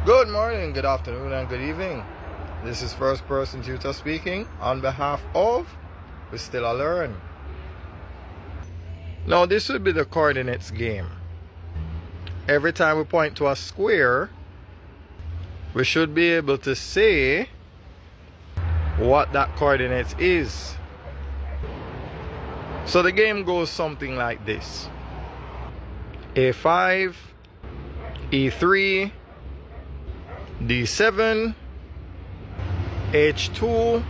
Good morning, good afternoon, and good evening. This is First Person Tutor speaking on behalf of We Still A Learn. Now, this would be the coordinates game. Every time we point to a square, we should be able to say what that coordinate is. So the game goes something like this: A5, E3, D7, H2,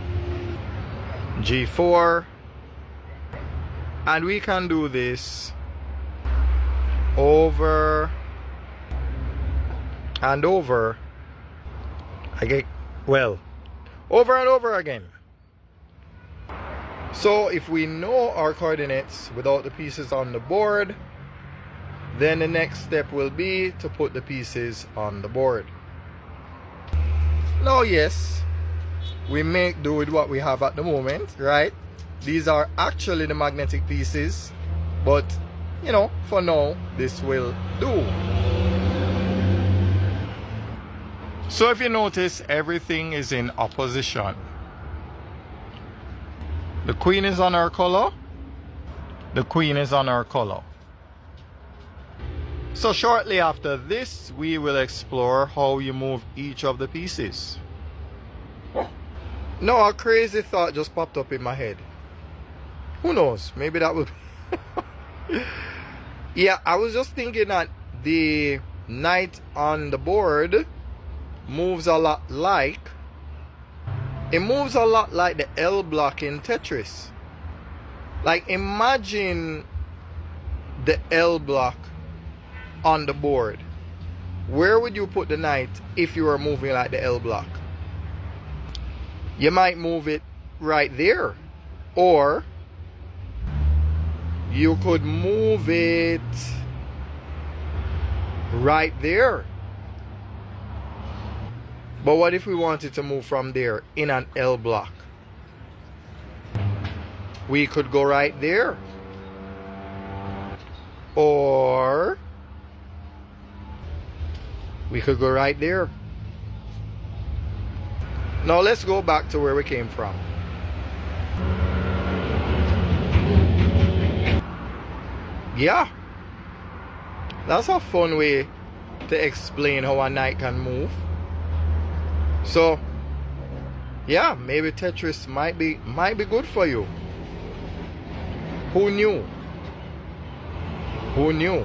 G4, and we can do this over and over again. Well, over and over again. So if we know our coordinates without the pieces on the board, then the next step will be to put the pieces on the board. Now, yes, we make do with what we have at the moment, right? These are actually the magnetic pieces, but you know, for now, this will do. So if you notice, everything is in opposition. The queen is on our color. The queen is on our color. So shortly after this, we will explore how you move each of the pieces. No, a crazy thought just popped up in my head. Who knows? Maybe that will be... Yeah, I was just thinking that the knight on the board moves a lot like... It moves a lot like the L block in Tetris. Like, imagine the L block on the board. Where would you put the knight if you were moving like the L block? You might move it right there, or you could move it right there. But what if we wanted to move from there in an L block? We could go right there, or we could go right there. Now let's go back to where we came from. Yeah, that's a fun way to explain how a knight can move. So yeah, maybe Tetris might be good for you. Who knew? Who knew?